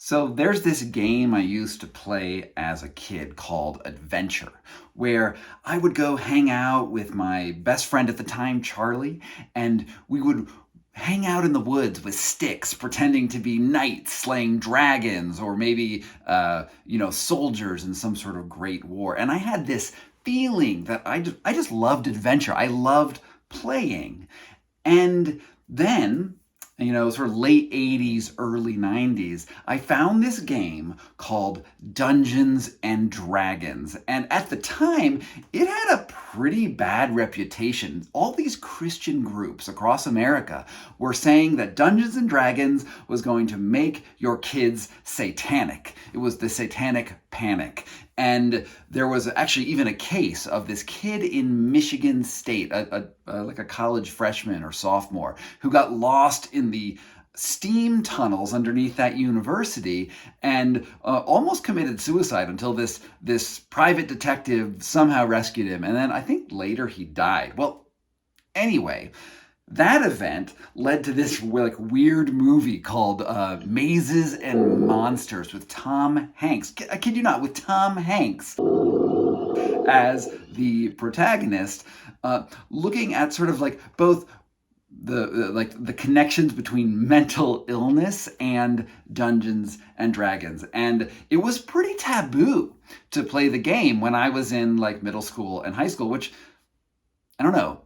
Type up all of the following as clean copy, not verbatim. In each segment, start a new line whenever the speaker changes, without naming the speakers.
So there's this game I used to play as a kid called Adventure, where I would go hang out with my best friend at the time, Charlie, and we would hang out in the woods with sticks, pretending to be knights slaying dragons, or maybe, soldiers in some sort of great war. And I had this feeling that I just loved adventure. I loved playing. And then, sort of late 80s, early 90s, I found this game called Dungeons and Dragons. And at the time, it had a pretty bad reputation. All these Christian groups across America were saying that Dungeons and Dragons was going to make your kids satanic. It was the satanic panic. And there was actually even a case of this kid in Michigan State, like a college freshman or sophomore, who got lost in the steam tunnels underneath that university and almost committed suicide until this private detective somehow rescued him. And then I think later he died. Well, anyway, that event led to this weird movie called Mazes and Monsters with Tom Hanks. I kid you not, with Tom Hanks as the protagonist, looking at sort of like both the connections between mental illness and Dungeons and Dragons. And it was pretty taboo to play the game when I was in like middle school and high school, which I don't know.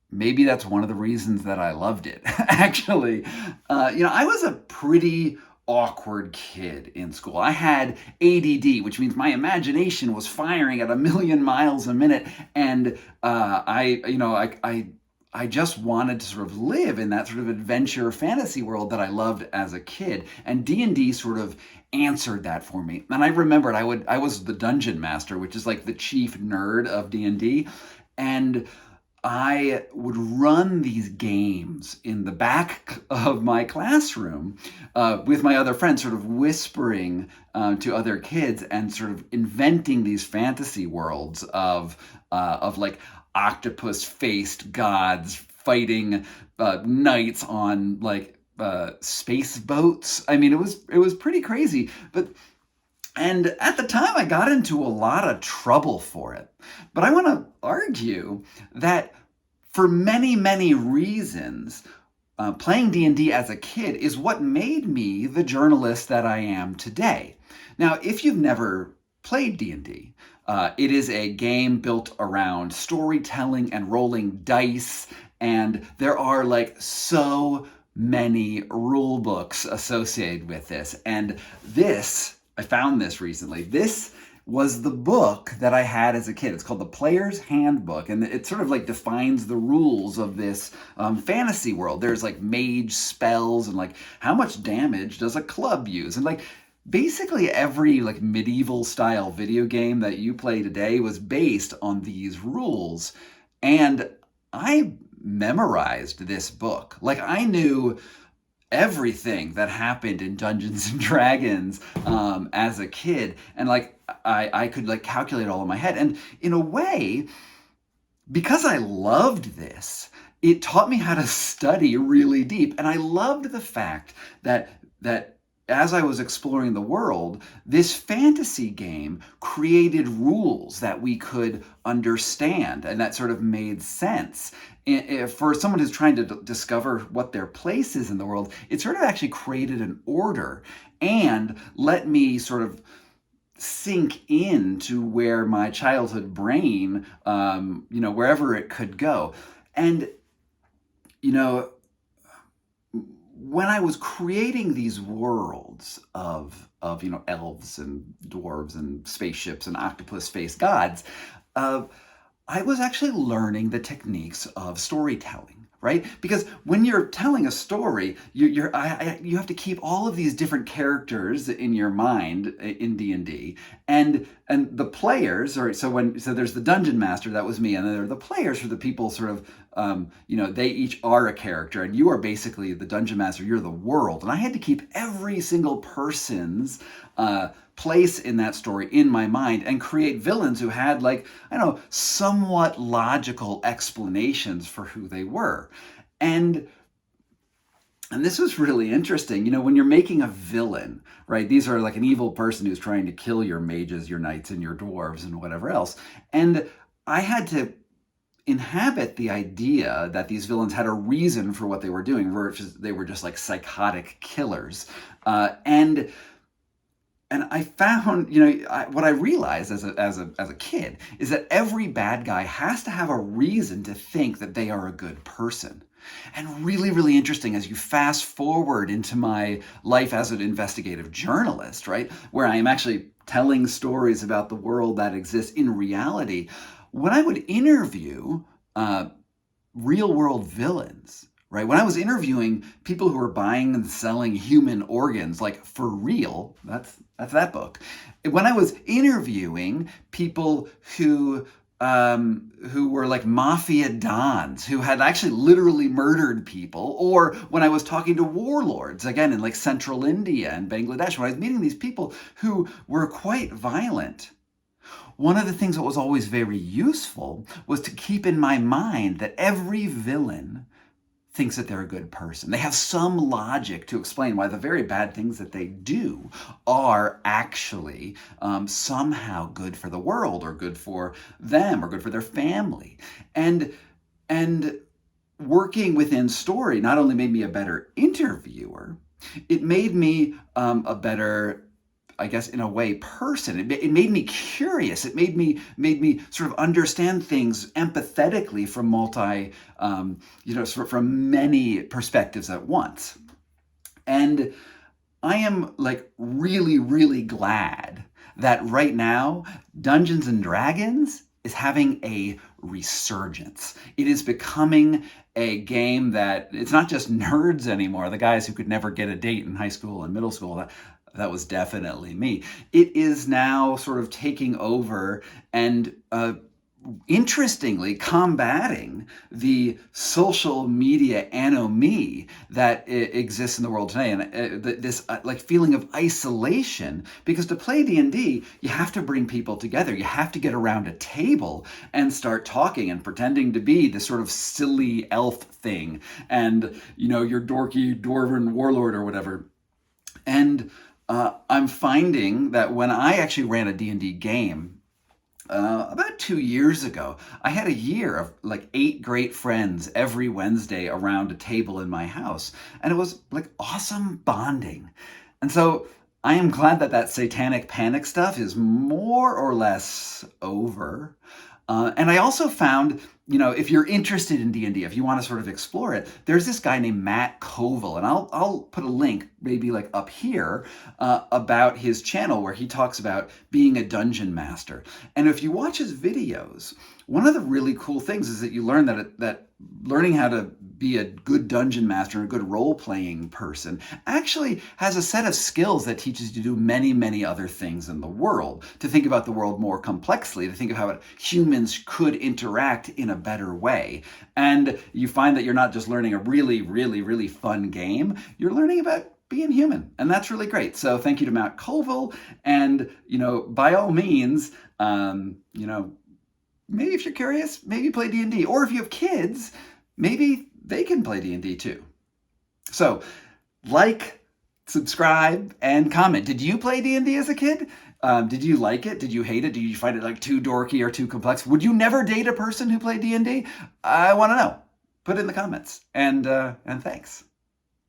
Maybe that's one of the reasons that I loved it. Actually, I was a pretty awkward kid in school. I had ADD, which means my imagination was firing at a million miles a minute, and I just wanted to sort of live in that sort of adventure fantasy world that I loved as a kid, and D&D sort of answered that for me. And I remembered I was the dungeon master, which is like the chief nerd of D&D, and I would run these games in the back of my classroom with my other friends, sort of whispering to other kids and sort of inventing these fantasy worlds of like octopus-faced gods fighting knights on like space boats. I mean, it was pretty crazy, and at the time, I got into a lot of trouble for it. But I want to argue that for many, many reasons, playing D&D as a kid is what made me the journalist that I am today. Now, if you've never played D&D, it is a game built around storytelling and rolling dice, and there are like so many rule books associated with this. And I found this recently. This was the book that I had as a kid. It's called The Player's Handbook, and it sort of like defines the rules of this fantasy world. There's like mage spells and like how much damage does a club use, and like basically every like medieval style video game that you play today was based on these rules. And I memorized this book. Like I knew everything that happened in Dungeons and Dragons as a kid, and like I could like calculate all in my head. And in a way, because I loved this, it taught me how to study really deep. And I loved the fact that as I was exploring the world, this fantasy game created rules that we could understand and that sort of made sense. For someone who's trying to discover what their place is in the world, it sort of actually created an order and let me sort of sink into where my childhood brain, wherever it could go. And, when I was creating these worlds of elves and dwarves and spaceships and octopus-faced gods, I was actually learning the techniques of storytelling, right? Because when you're telling a story, you have to keep all of these different characters in your mind in D&D, and the players, so there's the dungeon master, that was me, and then there are the players who are the people sort of they each are a character, and you are basically the dungeon master. You're the world, and I had to keep every single person's place in that story in my mind and create villains who had somewhat logical explanations for who they were. And And this was really interesting. When you're making a villain, right? These are like an evil person who's trying to kill your mages, your knights, and your dwarves, and whatever else. And I had to inhabit the idea that these villains had a reason for what they were doing versus they were just like psychotic killers. And I found, what I realized as a kid is that every bad guy has to have a reason to think that they are a good person. And really, really interesting as you fast forward into my life as an investigative journalist, right, where I am actually telling stories about the world that exists in reality. When I would interview real world villains, right? When I was interviewing people who were buying and selling human organs, like for real, that's that book. When I was interviewing people who were like mafia dons who had actually literally murdered people, or when I was talking to warlords, again, in like central India and Bangladesh, when I was meeting these people who were quite violent, one of the things that was always very useful was to keep in my mind that every villain thinks that they're a good person. They have some logic to explain why the very bad things that they do are actually somehow good for the world, or good for them, or good for their family. And working within story not only made me a better interviewer, it made me a better, I guess, in a way, person. It made me curious. It made me sort of understand things empathetically from from many perspectives at once. And I am like really, really glad that right now Dungeons and Dragons is having a resurgence. It is becoming a game that it's not just nerds anymore, the guys who could never get a date in high school and middle school. That was definitely me. It is now sort of taking over and interestingly combating the social media anomie that exists in the world today, and this like feeling of isolation, because to play D&D you have to bring people together. You have to get around a table and start talking and pretending to be this sort of silly elf thing, and your dorky dwarven warlord or whatever. And I'm finding that when I actually ran a D&D game about 2 years ago, I had a year of like 8 great friends every Wednesday around a table in my house. And it was like awesome bonding. And so I am glad that that satanic panic stuff is more or less over. And I also found, if you're interested in D&D, if you want to sort of explore it, there's this guy named Matt Koval, and I'll put a link maybe like up here about his channel where he talks about being a dungeon master. And if you watch his videos, one of the really cool things is that you learn that learning how to be a good dungeon master and a good role-playing person actually has a set of skills that teaches you to do many, many other things in the world, to think about the world more complexly, to think of how humans could interact in a better way. And you find that you're not just learning a really, really, really fun game, you're learning about being human. And that's really great. So thank you to Matt Koval. And, by all means, maybe if you're curious, maybe play D&D. Or if you have kids, maybe they can play D&D too. So, like, subscribe, and comment. Did you play D&D as a kid? Did you like it? Did you hate it? Did you find it like too dorky or too complex? Would you never date a person who played D&D? I want to know. Put it in the comments. And thanks.